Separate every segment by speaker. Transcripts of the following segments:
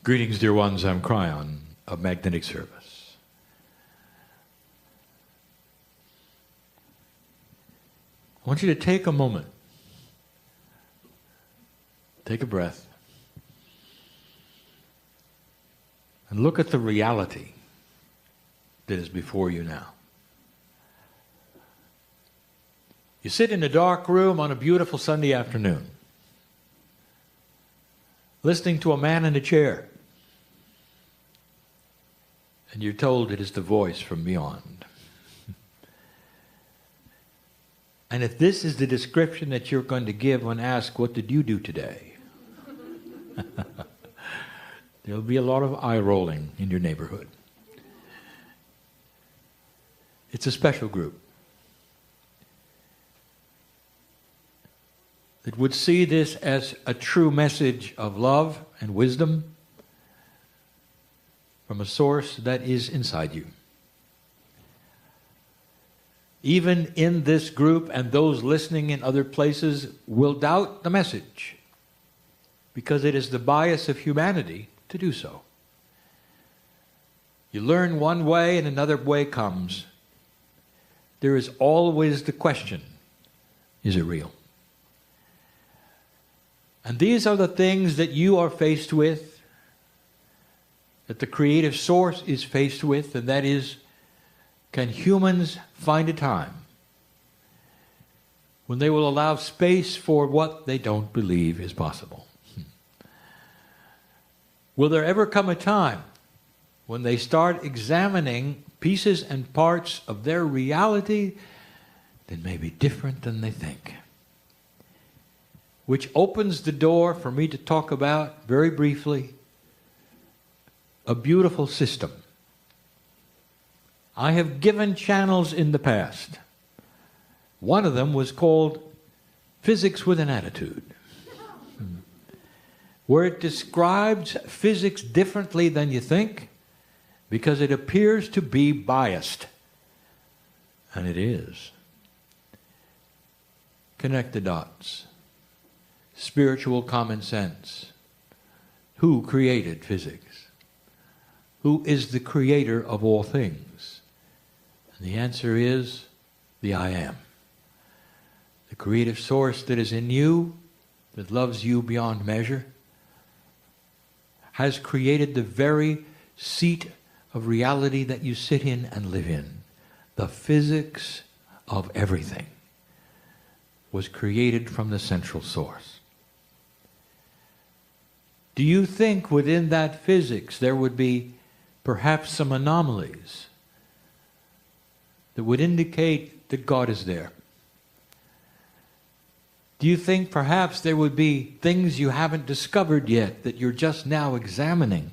Speaker 1: Greetings, dear ones. I'm Kryon of Magnetic Service. I want you to take a moment. Take a breath. And look at the reality that is before you now. You sit in a dark room on a beautiful Sunday afternoon, listening to a man in a chair, and you're told it is the voice from beyond. And if this is the description that you're going to give when asked, what did you do today? There'll be a lot of eye rolling in your neighborhood. It's a special group that would see this as a true message of love and wisdom from a source that is inside you. Even in this group, and those listening in other places will doubt the message, because it is the bias of humanity to do so. You learn one way and another way comes. There is always the question, is it real? And these are the things that you are faced with, that the creative source is faced with, and that is, can humans find a time when they will allow space for what they don't believe is possible? Will there ever come a time when they start examining pieces and parts of their reality that may be different than they think? Which opens the door for me to talk about, very briefly, a beautiful system. I have given channels in the past. One of them was called Physics with an Attitude, where it describes physics differently than you think, because it appears to be biased. And it is. Connect the dots. Spiritual common sense. Who created physics? Who is the creator of all things? And the answer is the I Am. The creative source that is in you, that loves you beyond measure, has created the very seat of reality that you sit in and live in. The physics of everything was created from the central source. Do you think within that physics there would be perhaps some anomalies that would indicate that God is there? Do you think perhaps there would be things you haven't discovered yet that you're just now examining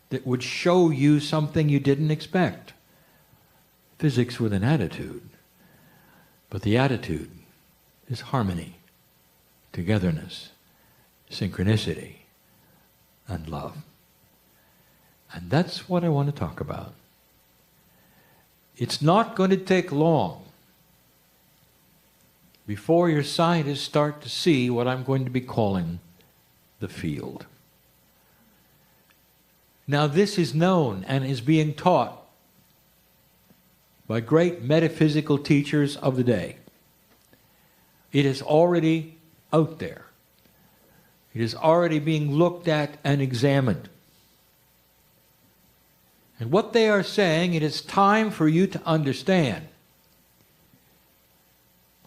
Speaker 1: that would show you something you didn't expect? Physics with an attitude. But the attitude is harmony, togetherness, synchronicity, and love. And that's what I want to talk about. It's not going to take long before your scientists start to see what I'm going to be calling the field. Now, this is known and is being taught by great metaphysical teachers of the day. It is already out there. It is already being looked at and examined. And what they are saying, it is time for you to understand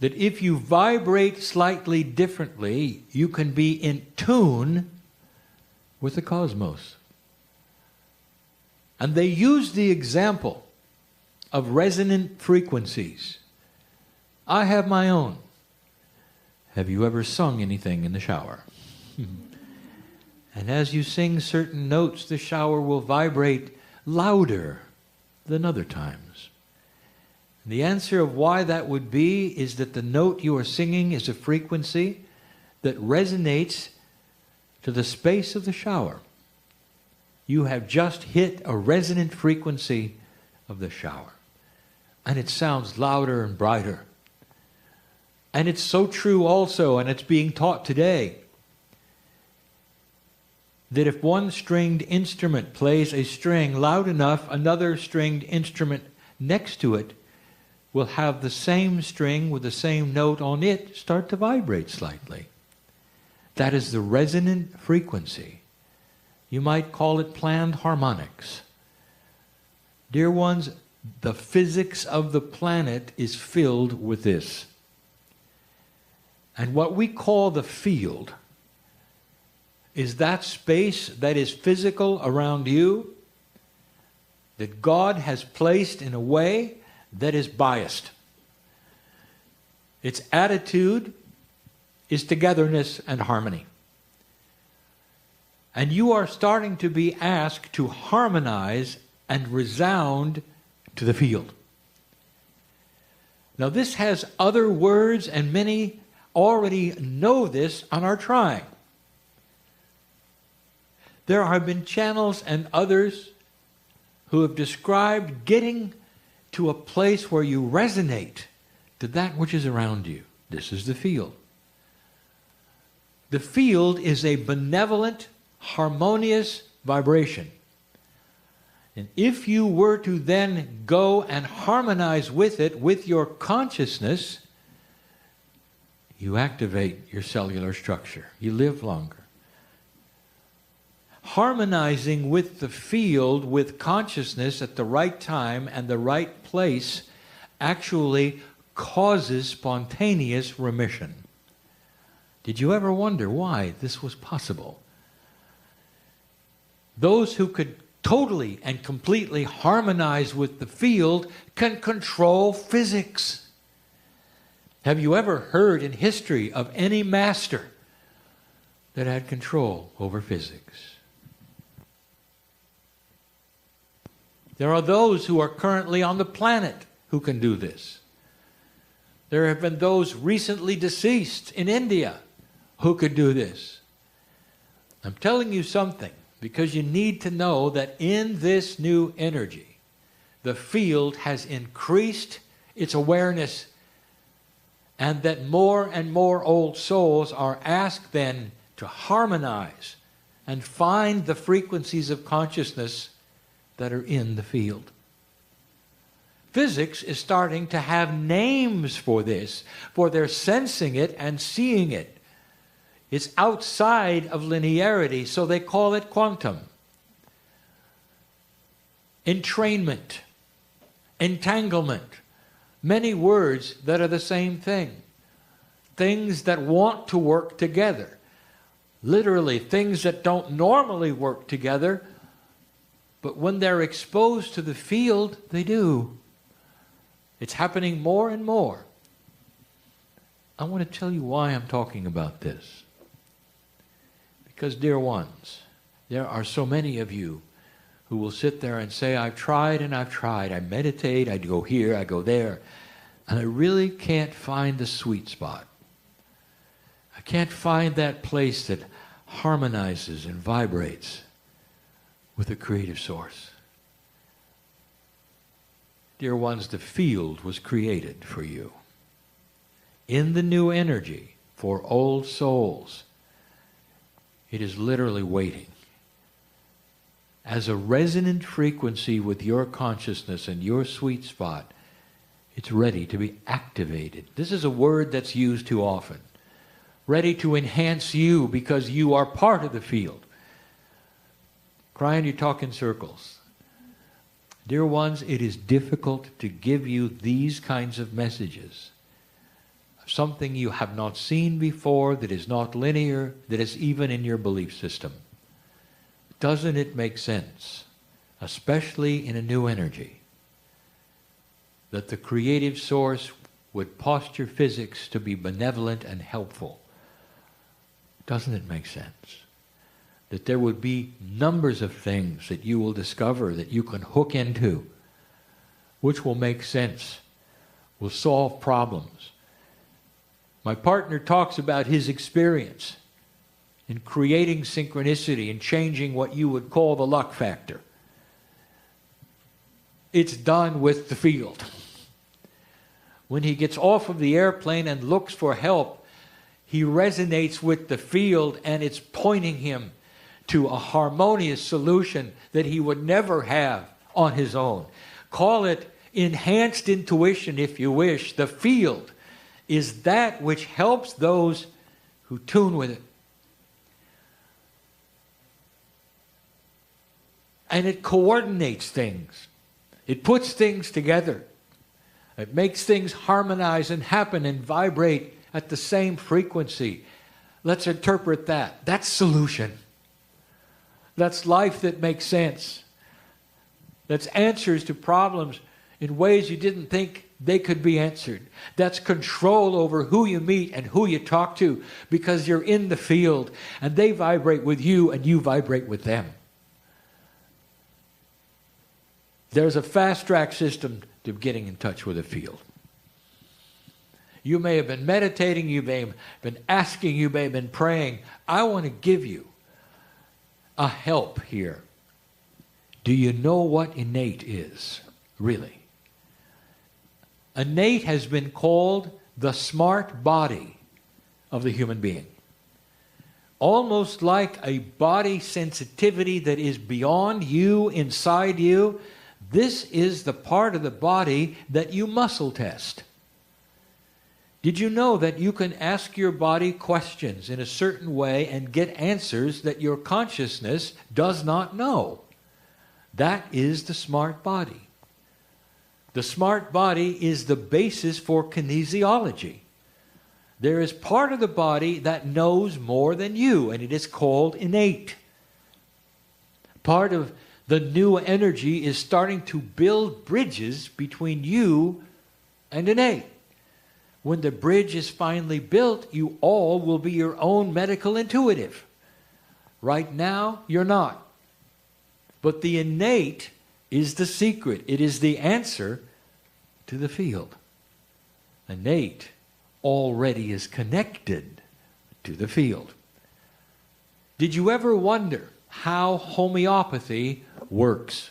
Speaker 1: that if you vibrate slightly differently, you can be in tune with the cosmos. And they use the example of resonant frequencies. I have my own. Have you ever sung anything in the shower? And as you sing certain notes, the shower will vibrate louder than other times. And the answer of why that would be is that the note you are singing is a frequency that resonates to the space of the shower. You have just hit a resonant frequency of the shower. And it sounds louder and brighter. And it's so true also, and it's being taught today, that if one stringed instrument plays a string loud enough, another stringed instrument next to it will have the same string with the same note on it start to vibrate slightly. That is the resonant frequency. You might call it planned harmonics. Dear ones, the physics of the planet is filled with this. And what we call the field is that space that is physical around you that God has placed in a way that is biased. Its attitude is togetherness and harmony. And you are starting to be asked to harmonize and resound to the field. Now this has other words, and many already know this and are trying. There have been channels and others who have described getting to a place where you resonate to that which is around you. This is the field. The field is a benevolent, harmonious vibration. And if you were to then go and harmonize with it, with your consciousness, you activate your cellular structure. You live longer. Harmonizing with the field, with consciousness at the right time and the right place, actually causes spontaneous remission. Did you ever wonder why this was possible? Those who could totally and completely harmonize with the field can control physics. Have you ever heard in history of any master that had control over physics? There are those who are currently on the planet who can do this. There have been those recently deceased in India who could do this. I'm telling you something because you need to know that in this new energy, the field has increased its awareness, and that more and more old souls are asked then to harmonize and find the frequencies of consciousness that are in the field. Physics is starting to have names for this, for they're sensing it and seeing it. It's outside of linearity, so they call it quantum. Entrainment, entanglement, many words that are the same thing. Things that want to work together. Literally, things that don't normally work together, but when they're exposed to the field, they do. It's happening more and more. I want to tell you why I'm talking about this. Because, dear ones, there are so many of you who will sit there and say, I've tried and I've tried. I meditate, I go here, I go there, and I really can't find the sweet spot. I can't find that place that harmonizes and vibrates with the creative source. Dear ones, the field was created for you. In the new energy, for old souls, it is literally waiting. As a resonant frequency with your consciousness and your sweet spot, it's ready to be activated. This is a word that's used too often. Ready to enhance you because you are part of the field. Kryon, you talk in circles. Dear ones, it is difficult to give you these kinds of messages. Something you have not seen before, that is not linear, that is even in your belief system. Doesn't it make sense, especially in a new energy, that the creative source would posture physics to be benevolent and helpful? Doesn't it make sense? That there would be numbers of things that you will discover that you can hook into, which will make sense, will solve problems. My partner talks about his experience in creating synchronicity and changing what you would call the luck factor. It's done with the field. When he gets off of the airplane and looks for help, he resonates with the field and it's pointing him to a harmonious solution that he would never have on his own. Call it enhanced intuition if you wish. The field is that which helps those who tune with it. And it coordinates things. It puts things together. It makes things harmonize and happen and vibrate at the same frequency. Let's interpret that. That's solution. That's life that makes sense. That's answers to problems in ways you didn't think they could be answered. That's control over who you meet and who you talk to, because you're in the field and they vibrate with you and you vibrate with them. There's a fast-track system to getting in touch with the field. You may have been meditating, you may have been asking, you may have been praying. I want to give you a help here. Do you know what innate is, really? Innate has been called the smart body of the human being. Almost like a body sensitivity that is beyond you, inside you. This is the part of the body that you muscle test. Did you know that you can ask your body questions in a certain way and get answers that your consciousness does not know? That is the smart body. The smart body is the basis for kinesiology. There is part of the body that knows more than you, and it is called innate. Part of the new energy is starting to build bridges between you and innate. When the bridge is finally built, you all will be your own medical intuitive. Right now, you're not. But the innate is the secret. It is the answer to the field. Innate already is connected to the field. Did you ever wonder how homeopathy works?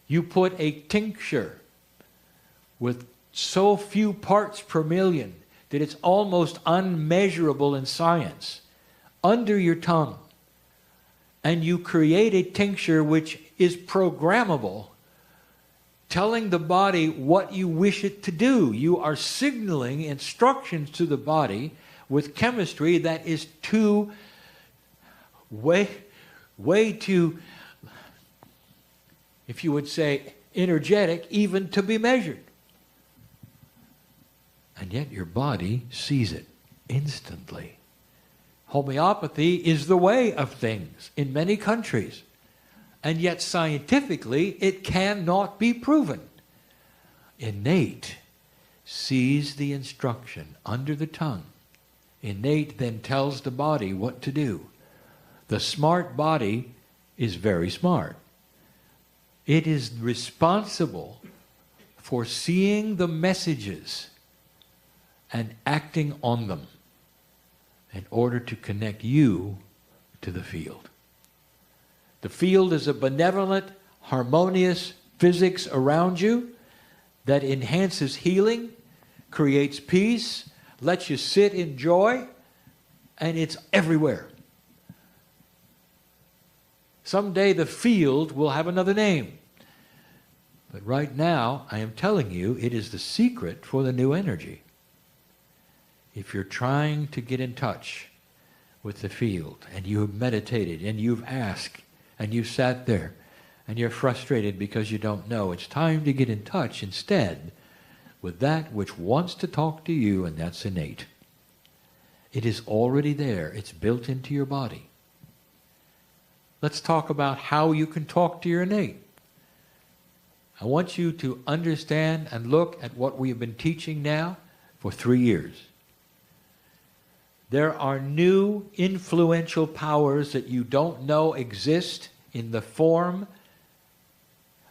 Speaker 1: You put a tincture with so few parts per million that it's almost unmeasurable in science under your tongue, and you create a tincture which is programmable, telling the body what you wish it to do. You are signaling instructions to the body with chemistry that is way too, if you would say, energetic, even to be measured. And yet your body sees it instantly. Homeopathy is the way of things in many countries. And yet scientifically it cannot be proven. Innate sees the instruction under the tongue. Innate then tells the body what to do. The smart body is very smart. It is responsible for seeing the messages and acting on them in order to connect you to the field. The field is a benevolent, harmonious physics around you that enhances healing, creates peace, lets you sit in joy, and it's everywhere. Someday the field will have another name. But right now, I am telling you, it is the secret for the new energy. If you're trying to get in touch with the field, and you have meditated, and you've asked, and you sat there, and you're frustrated because you don't know, it's time to get in touch instead with that which wants to talk to you, and that's innate. It is already there. It's built into your body. Let's talk about how you can talk to your innate. I want you to understand and look at what we have been teaching now for 3 years. There are new influential powers that you don't know exist in the form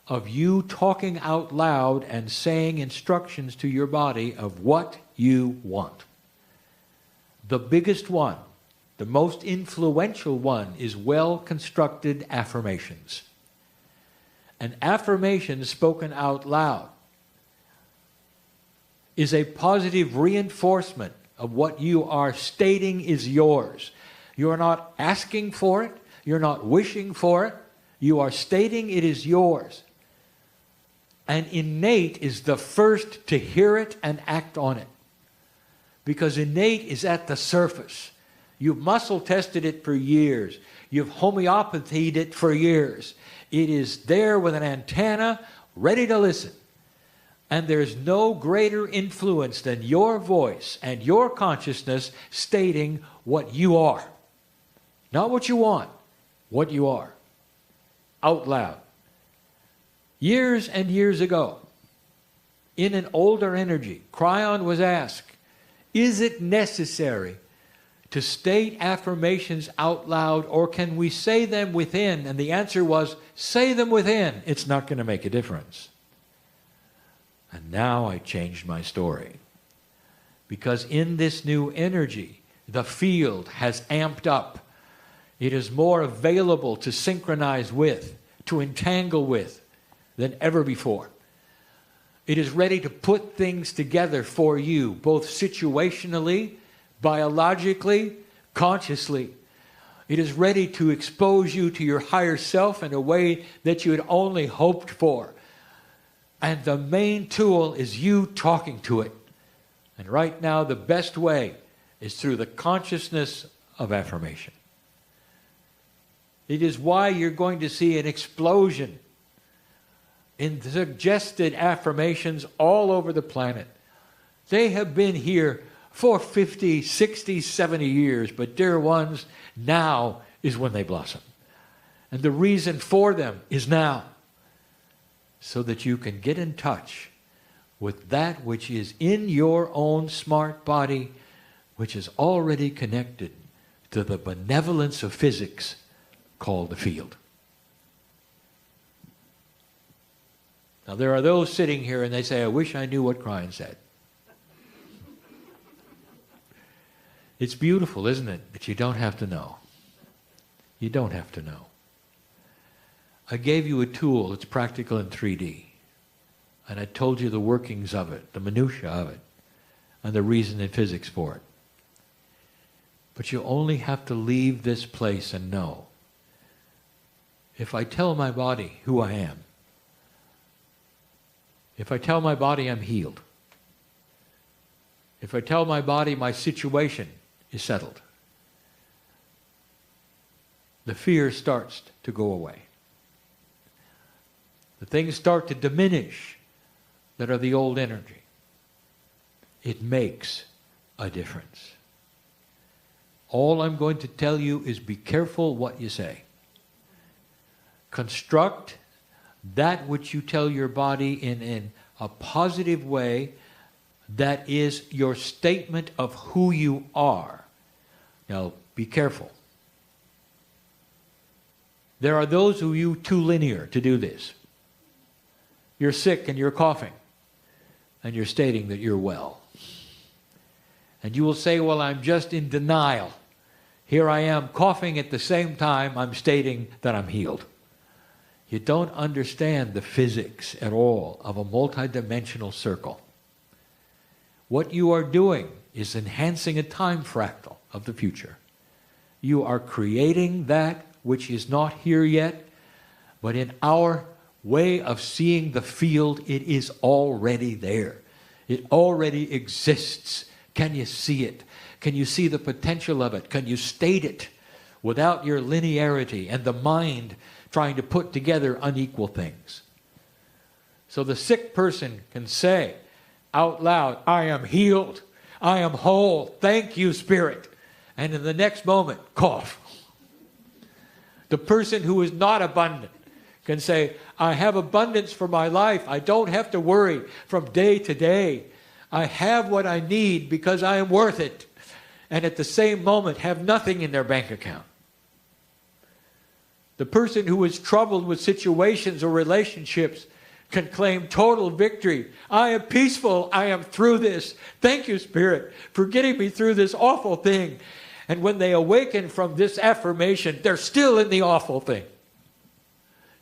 Speaker 1: of you talking out loud and saying instructions to your body of what you want. The biggest one, the most influential one, is well-constructed affirmations. An affirmation spoken out loud is a positive reinforcement of what you are stating is yours. You are not asking for it. You're not wishing for it. You are stating it is yours. And innate is the first to hear it and act on it. Because innate is at the surface. You've muscle tested it for years. You've homeopathied it for years. It is there with an antenna, ready to listen. And there's no greater influence than your voice and your consciousness stating what you are. Not what you want, what you are. Out loud. Years and years ago, in an older energy, Kryon was asked, is it necessary to state affirmations out loud, or can we say them within? And the answer was, say them within. It's not going to make a difference. And now I changed my story. Because in this new energy, the field has amped up. It is more available to synchronize with, to entangle with, than ever before. It is ready to put things together for you, both situationally, biologically, consciously. It is ready to expose you to your higher self in a way that you had only hoped for. And the main tool is you talking to it. And right now, the best way is through the consciousness of affirmation. It is why you're going to see an explosion in suggested affirmations all over the planet. They have been here for 50, 60, 70 years, but dear ones, now is when they blossom. And the reason for them is now, so that you can get in touch with that which is in your own smart body, which is already connected to the benevolence of physics called the field. Now, there are those sitting here and they say, I wish I knew what Kryon said. It's beautiful, isn't it? But you don't have to know. You don't have to know. I gave you a tool. It's practical in 3D. And I told you the workings of it, the minutiae of it, and the reason in physics for it. But you only have to leave this place and know. If I tell my body who I am, if I tell my body I'm healed, if I tell my body my situation is settled, the fear starts to go away. The things start to diminish that are the old energy. It makes a difference. All I'm going to tell you is be careful what you say. Construct that which you tell your body in a positive way that is your statement of who you are. Now, be careful. There are those who are too linear to do this. You're sick and you're coughing, and you're stating that you're well. And you will say, well, I'm just in denial. Here I am coughing at the same time I'm stating that I'm healed. You don't understand the physics at all of a multidimensional circle. What you are doing is enhancing a time fractal of the future. You are creating that which is not here yet, but in our way of seeing the field, it is already there. It already exists. Can you see it? Can you see the potential of it? Can you state it without your linearity and the mind trying to put together unequal things? So the sick person can say out loud, I am healed, I am whole, thank you, Spirit. And in the next moment, cough. The person who is not abundant can say, I have abundance for my life. I don't have to worry from day to day. I have what I need because I am worth it. And at the same moment, have nothing in their bank account. The person who is troubled with situations or relationships can claim total victory. I am peaceful. I am through this. Thank you, Spirit, for getting me through this awful thing. And when they awaken from this affirmation, they're still in the awful thing.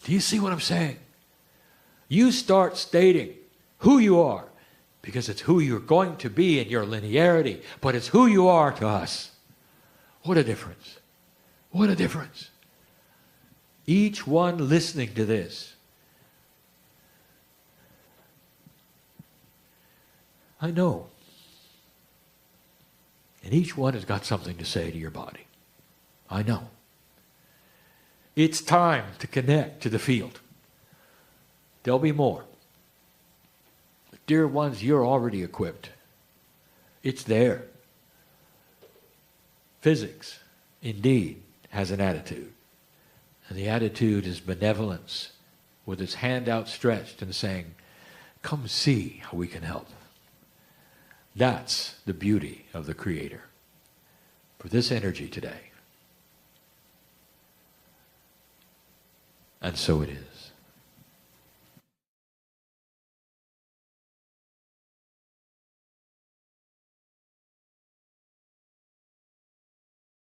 Speaker 1: Do you see what I'm saying? You start stating who you are, because it's who you're going to be in your linearity, but it's who you are to us. What a difference. What a difference. Each one listening to this. I know. And each one has got something to say to your body. I know. It's time to connect to the field. There'll be more. Dear ones, you're already equipped. It's there. Physics, indeed, has an attitude. And the attitude is benevolence, with its hand outstretched and saying, come see how we can help. That's the beauty of the Creator for this energy today. And so it is.